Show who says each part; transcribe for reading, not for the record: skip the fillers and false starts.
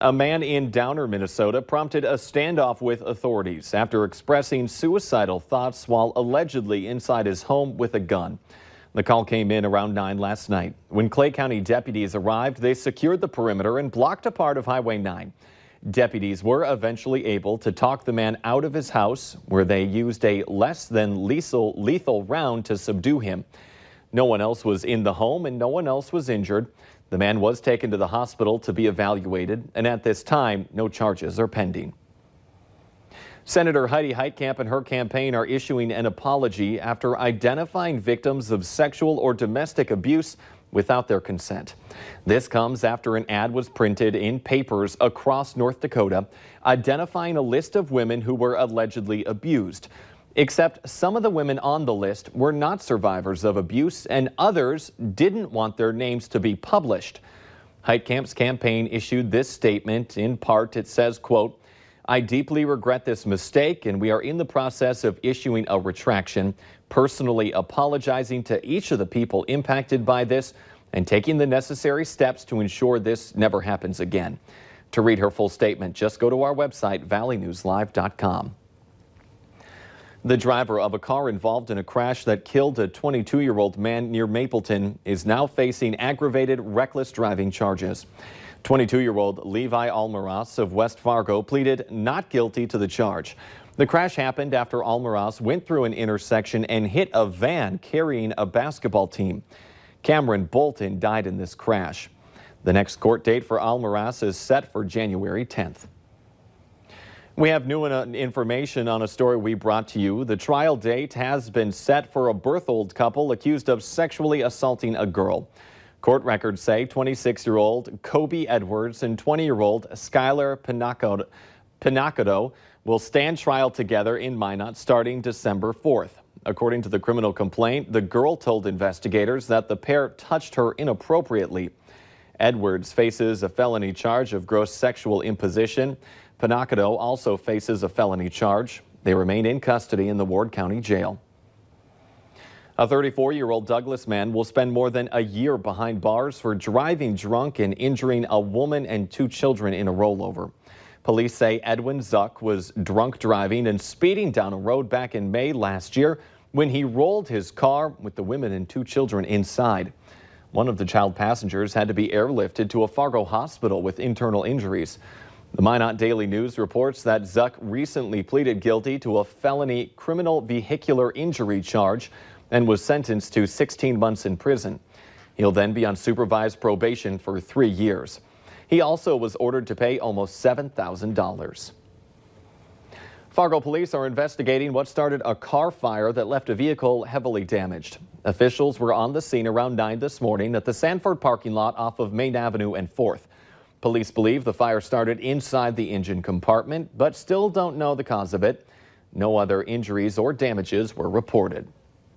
Speaker 1: A man in Downer, Minnesota prompted a standoff with authorities after expressing suicidal thoughts while allegedly inside his home with a gun. The call came in around 9 last night. When Clay County deputies arrived, they secured the perimeter and blocked a part of Highway 9. Deputies were eventually able to talk the man out of his house, where they used a less than lethal round to subdue him. No one else was in the home and no one else was injured. The man was taken to the hospital to be evaluated, and at this time, no charges are pending. Senator Heidi Heitkamp and her campaign are issuing an apology after identifying victims of sexual or domestic abuse without their consent. This comes after an ad was printed in papers across North Dakota identifying a list of women who were allegedly abused. Except some of the women on the list were not survivors of abuse and others didn't want their names to be published. Heitkamp's campaign issued this statement. In part, it says, quote, "I deeply regret this mistake and we are in the process of issuing a retraction, personally apologizing to each of the people impacted by this and taking the necessary steps to ensure this never happens again." To read her full statement, just go to our website, valleynewslive.com. The driver of a car involved in a crash that killed a 22-year-old man near Mapleton is now facing aggravated reckless driving charges. 22-year-old Levi Almaraz of West Fargo pleaded not guilty to the charge. The crash happened after Almaraz went through an intersection and hit a van carrying a basketball team. Cameron Bolton died in this crash. The next court date for Almaraz is set for January 10th. We have new information on a story we brought to you. The trial date has been set for a Berthold couple accused of sexually assaulting a girl. Court records say 26-year-old Kobe Edwards and 20-year-old Skylar Pinacado will stand trial together in Minot starting December 4th. According to the criminal complaint, the girl told investigators that the pair touched her inappropriately. Edwards faces a felony charge of gross sexual imposition. Pinacado also faces a felony charge. They remain in custody in the Ward County Jail. A 34-year-old Douglas man will spend more than a year behind bars for driving drunk and injuring a woman and 2 children in a rollover. Police say Edwin Zuck was drunk driving and speeding down a road back in May last year when he rolled his car with the women and 2 children inside. One of the child passengers had to be airlifted to a Fargo hospital with internal injuries. The Minot Daily News reports that Zuck recently pleaded guilty to a felony criminal vehicular injury charge and was sentenced to 16 months in prison. He'll then be on supervised probation for 3 years. He also was ordered to pay almost $7,000. Fargo police are investigating what started a car fire that left a vehicle heavily damaged. Officials were on the scene around 9 this morning at the Sanford parking lot off of Main Avenue and 4th. Police believe the fire started inside the engine compartment, but still don't know the cause of it. No other injuries or damages were reported.